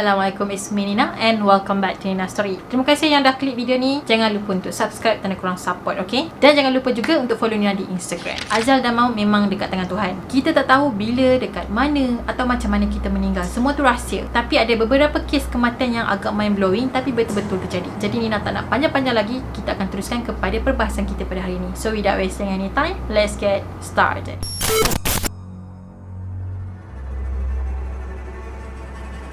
Assalamualaikum, it's me Nina and welcome back to Nina Story. Terima kasih yang dah klik video ni. Jangan lupa untuk subscribe, tanda kurang support, okay? Dan jangan lupa juga untuk follow Nina di Instagram. Ajal dan maut memang dekat tangan Tuhan. Kita tak tahu bila, dekat mana atau macam mana kita meninggal. Semua tu rahsia. Tapi ada beberapa kes kematian yang agak mind blowing tapi betul-betul terjadi. Jadi Nina tak nak panjang-panjang lagi. Kita akan teruskan kepada perbahasan kita pada hari ini. So without wasting any time, let's get started.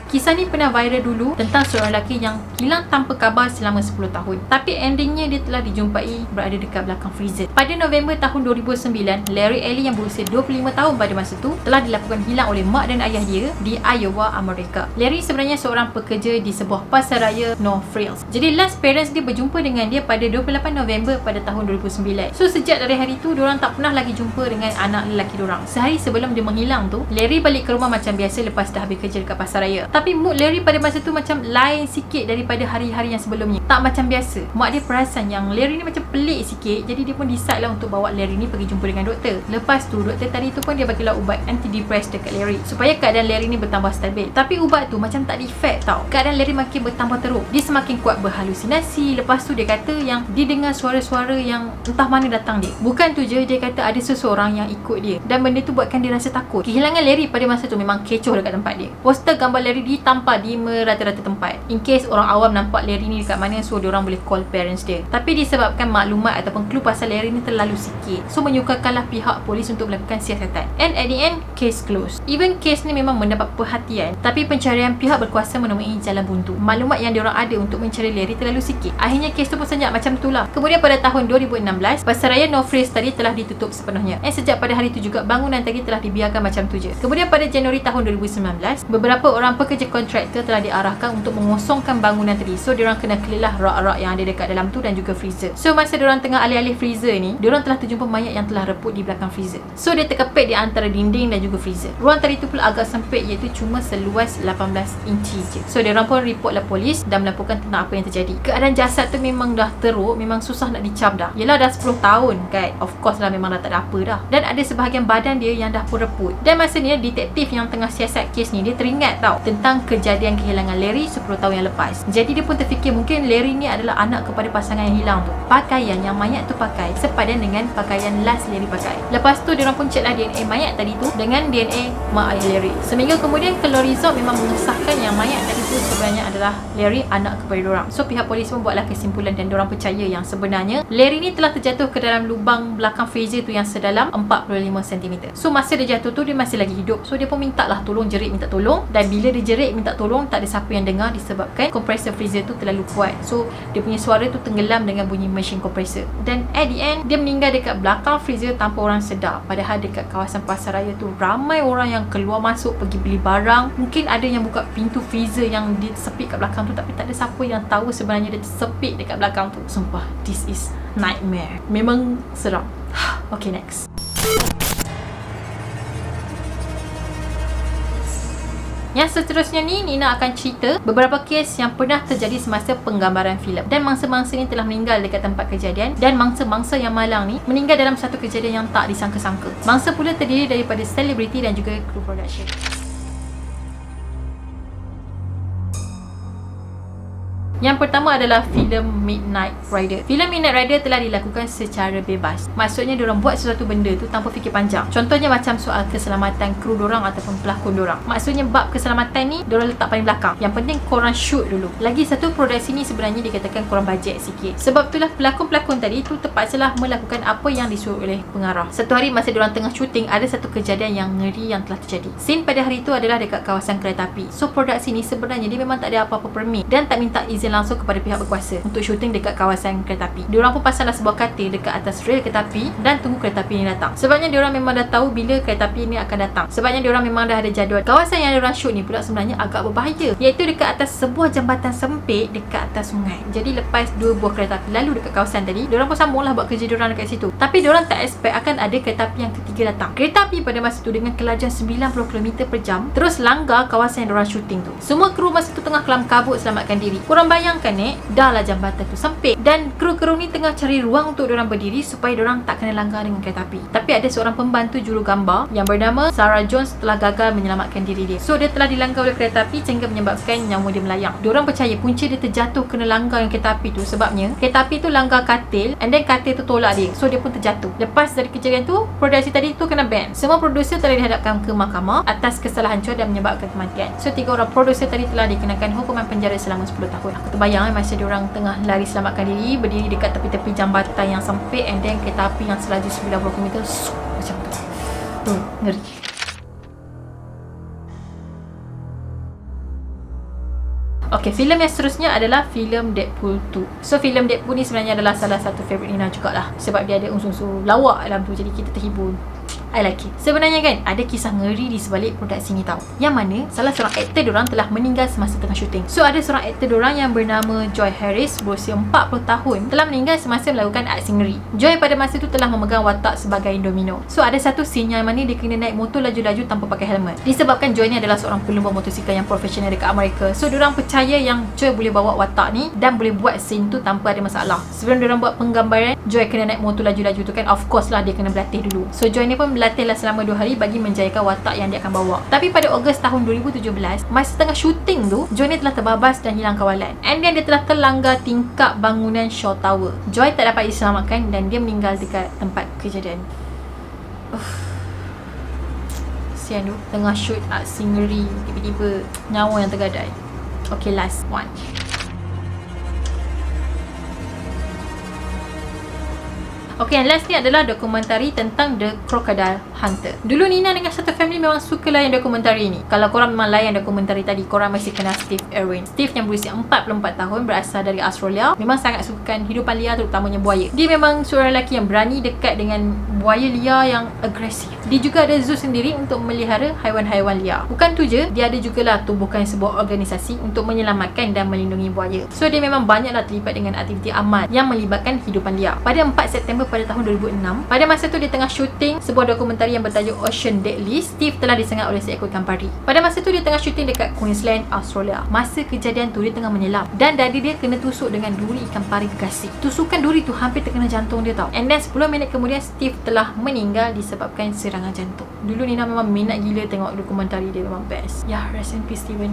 Kisah ni pernah viral dulu tentang seorang lelaki yang hilang tanpa kabar selama 10 tahun. Tapi endingnya dia telah dijumpai berada dekat belakang freezer. Pada November tahun 2009, Larry Ellie yang berusia 25 tahun pada masa tu telah dilakukan hilang oleh mak dan ayah dia di Iowa, Amerika. Larry sebenarnya seorang pekerja di sebuah pasaraya North Frills. Jadi last parents dia berjumpa dengan dia pada 28 November pada tahun 2009. So sejak dari hari tu, diorang tak pernah lagi jumpa dengan anak lelaki diorang. Sehari sebelum dia menghilang tu, Larry balik ke rumah macam biasa lepas dah habis kerja dekat pasaraya. Tapi mood Larry pada masa tu macam lain sikit daripada hari-hari yang sebelumnya. Tak macam biasa. Mak dia perasan yang Larry ni macam pelik sikit. Jadi dia pun decide lah untuk bawa Larry ni pergi jumpa dengan doktor. Lepas tu doktor tadi tu pun dia bagilah ubat anti-depress dekat Larry supaya keadaan Larry ni bertambah stabil. Tapi ubat tu macam tak ada efek tau. Keadaan Larry makin bertambah teruk. Dia semakin kuat berhalusinasi. Lepas tu dia kata yang dia dengar suara-suara yang entah mana datang dia. Bukan tu je, dia kata ada seseorang yang ikut dia. Dan benda tu buatkan dia rasa takut. Kehilangan Larry pada masa tu memang kecoh dekat tempat dia. Poster gambar Larry ditampak di merata-rata tempat. In case orang awam nampak Larry ni dekat mana, so diorang boleh call parents dia. Tapi disebabkan maklumat ataupun clue pasal Larry ni terlalu sikit, so menyukarkanlah pihak polis untuk melakukan siasatan. And at the end, case closed. Even case ni memang mendapat perhatian, tapi pencarian pihak berkuasa menemui jalan buntu. Maklumat yang diorang ada untuk mencari Larry terlalu sikit. Akhirnya case tu pun senyap macam tu lah. Kemudian pada tahun 2016, pasaraya North Frills tadi telah ditutup sepenuhnya. And sejak pada hari tu juga, bangunan tadi telah dibiarkan macam tu je. Kemudian pada Januari tahun 2019, beberapa orang pekerja kontraktor telah diarahkan untuk mengosongkan bangunan tadi. So diorang kena clear lah rak-rak yang ada dekat dalam tu dan juga freezer. So masa diorang tengah alih-alih freezer ni, diorang telah terjumpa mayat yang telah reput di belakang freezer. So dia terkepit di antara dinding dan juga freezer. Ruang tadi tu pula agak sempit, iaitu cuma seluas 18 inci je. So diorang pun report lah polis dan melaporkan tentang apa yang terjadi. Keadaan jasad tu memang dah teruk, memang susah nak dicap dah. Yelah dah 10 tahun kan. Of course lah memang dah tak ada apa dah. Dan ada sebahagian badan dia yang dah pun reput. Dan masa ni detektif yang tengah siasat kes ni, dia teringat tau tentang kejadian kehilangan Larry 10 tahun yang lepas. Jadi dia pun terfikir mungkin Larry ni adalah anak kepada pasangan yang hilang tu. Pakaian yang mayat tu pakai sepadan dengan pakaian last Larry pakai. Lepas tu diorang pun check lah DNA mayat tadi tu dengan DNA mak ayah Larry. Seminggu kemudian keluar result memang mengesahkan yang mayat tadi tu sebenarnya adalah Larry, anak kepada diorang. So pihak polis pun buatlah kesimpulan dan diorang percaya yang sebenarnya Larry ni telah terjatuh ke dalam lubang belakang freezer tu yang sedalam 45 cm. So masa dia jatuh tu dia masih lagi hidup. So dia pun minta lah tolong, jerit minta tolong. Dan bila dia jerit minta tolong, tak ada siapa yang dengar disebabkan kompresor freezer tu terlalu kuat. So dia punya suara tu tenggelam dengan bunyi mesin kompresor. Dan at the end, dia meninggal dekat belakang freezer tanpa orang sedar. Padahal dekat kawasan pasaraya tu ramai orang yang keluar masuk pergi beli barang. Mungkin ada yang buka pintu freezer yang disepit kat belakang tu, tapi tak ada siapa yang tahu sebenarnya dia tersepit dekat belakang tu. Sumpah, this is nightmare. Memang seram. Okay, next. Yang seterusnya ni, Nina akan cerita beberapa kes yang pernah terjadi semasa penggambaran filem. Dan mangsa-mangsa ni telah meninggal dekat tempat kejadian. Dan mangsa-mangsa yang malang ni meninggal dalam satu kejadian yang tak disangka-sangka. Mangsa pula terdiri daripada selebriti dan juga kru production. Yang pertama adalah filem Midnight Rider. Filem Midnight Rider telah dilakukan secara bebas. Maksudnya diorang buat sesuatu benda tu tanpa fikir panjang. Contohnya macam soal keselamatan kru diorang ataupun pelakon diorang. Maksudnya bab keselamatan ni diorang letak paling belakang. Yang penting korang shoot dulu. Lagi satu, produksi ni sebenarnya dikatakan kurang bajet sikit. Sebab itulah pelakon-pelakon tadi tu terpaksalah melakukan apa yang disuruh oleh pengarah. Satu hari masa diorang tengah syuting, ada satu kejadian yang ngeri yang telah terjadi. Scene pada hari tu adalah dekat kawasan kereta api. So produksi ni sebenarnya dia memang tak ada apa-apa permit dan tak minta izin langsung kepada pihak berkuasa untuk syuting dekat kawasan kereta api. Diorang pun pasanglah sebuah katil dekat atas rel kereta api dan tunggu kereta api ni datang. Sebabnya diorang memang dah tahu bila kereta api ni akan datang. Sebabnya diorang memang dah ada jadual. Kawasan yang diorang shoot ni pula sebenarnya agak berbahaya, iaitu dekat atas sebuah jambatan sempit dekat atas sungai. Jadi lepas dua buah kereta api lalu dekat kawasan tadi, diorang pun sambunglah buat kerja diorang dekat situ. Tapi diorang tak expect akan ada kereta api yang ketiga datang. Kereta api pada masa tu dengan kelajuan 90 km per jam terus langgar kawasan yang diorang syuting tu. Semua kru masa tu tengah kelam kabut selamatkan diri. Korang bayangkan dah lah jambatan tu sempit dan kru-kru ni tengah cari ruang untuk diorang berdiri supaya diorang tak kena langgar dengan kereta api. Tapi ada seorang pembantu jurugambar yang bernama Sarah Jones telah gagal menyelamatkan diri dia. So dia telah dilanggar oleh kereta api sehingga menyebabkan nyawa dia melayang. Diorang percaya punca dia terjatuh kena langgar dengan kereta api tu sebabnya kereta api tu langgar katil and then katil tu tolak dia. So dia pun terjatuh. Lepas dari kejadian tu, produksi tadi tu kena ban. Semua produser telah dihadapkan ke mahkamah atas kesalahan cuaca dan menyebabkan kematian. So 3 orang produser tadi telah dikenakan hukuman penjara selama 10 tahun. Aku terbayang masa diorang tengah lari selamatkan diri, berdiri dekat tepi-tepi jambatan yang sempit and then kereta api yang selaju 90 km macam tu. Ngeri. Okay, filem yang seterusnya adalah filem Deadpool 2. So, filem Deadpool ni sebenarnya adalah salah satu favourite Nina jugalah. Sebab dia ada unsur-unsur lawak dalam tu. Jadi, kita terhibur. I like it. Sebenarnya kan, ada kisah ngeri di sebalik produksi ni tau. Yang mana, salah seorang aktor diorang telah meninggal semasa tengah syuting. So, ada seorang aktor diorang yang bernama Joy Harris berusia 40 tahun telah meninggal semasa melakukan aksi ngeri. Joy pada masa tu telah memegang watak sebagai domino. So, ada satu scene yang mana dia kena naik motor laju-laju tanpa pakai helmet. Disebabkan Joy ni adalah seorang pelumba motosikal yang profesional dekat Amerika. So, diorang percaya yang Joy boleh bawa watak ni dan boleh buat scene tu tanpa ada masalah. Sebelum diorang buat penggambaran Joy kena naik motor laju-laju tu kan, of course lah dia kena berlatih dulu. So, Joy ni pun berlatihlah selama 2 hari bagi menjayakan watak yang dia akan bawa. Tapi pada Ogos tahun 2017, masa tengah syuting tu, Joy ni telah terbabas dan hilang kawalan. And then dia telah terlanggar tingkap bangunan Shaw Tower. Joy tak dapat diselamatkan dan dia meninggal dekat tempat kejadian. Sian tu, tengah shoot aksi ngeri, tiba-tiba nyawa yang tergadai. Okay, last one. Okay, yang last ni adalah dokumentari tentang The Crocodile Hunter. Dulu Nina dengan satu family memang suka layan dokumentari ni. Kalau korang memang layan dokumentari tadi, korang mesti kenal Steve Irwin. Steve yang berusia 44 tahun, berasal dari Australia, memang sangat sukakan hidupan liar, terutamanya buaya. Dia memang seorang lelaki yang berani dekat dengan buaya liar yang agresif. Dia juga ada zoo sendiri untuk memelihara haiwan-haiwan liar. Bukan tu je, dia ada jugalah tubuhkan sebuah organisasi untuk menyelamatkan dan melindungi buaya. So dia memang banyaklah terlibat dengan aktiviti amal yang melibatkan hidupan liar. Pada 4 September pada tahun 2006, pada masa tu dia tengah syuting sebuah dokumentari yang bertajuk Ocean Deadly, Steve telah disengat oleh seekor ikan pari. Pada masa tu dia tengah syuting dekat Queensland, Australia. Masa kejadian tu dia tengah menyelam dan dada dia kena tusuk dengan duri ikan pari gergasit. Tusukan duri tu hampir terkena jantung dia tau. And then 10 minit kemudian Steve telah meninggal disebabkan serangan jantung. Dulu Nina memang minat gila tengok dokumentari dia, memang best. Ya, rest in peace Steven.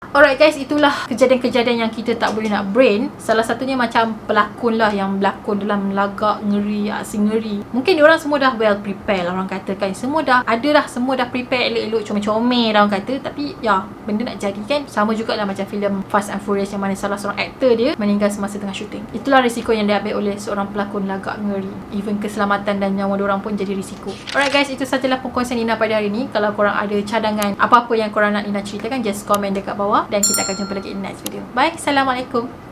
Alright guys, itulah kejadian-kejadian yang kita tak boleh nak brain. Salah satunya macam pelakon lah yang berlakon dalam lagak ngeri, aksi ngeri. Mungkin diorang semua dah well prepare lah orang kata kan. Semua dah ada dah, semua dah prepare elok-elok, comel-comel lah orang kata. Tapi ya, benda nak jadi kan. Sama jugalah macam filem Fast and Furious yang mana salah seorang aktor dia meninggal semasa tengah syuting. Itulah risiko yang diambil oleh seorang pelakon lagak ngeri. Even keselamatan dan nyawa diorang pun jadi risiko. Alright guys, itu sajalah perkongsian Nina pada hari ni. Kalau korang ada cadangan apa-apa yang korang nak Nina ceritakan, just komen dekat bawah. Dan kita akan jumpa lagi in next video. Bye. Assalamualaikum.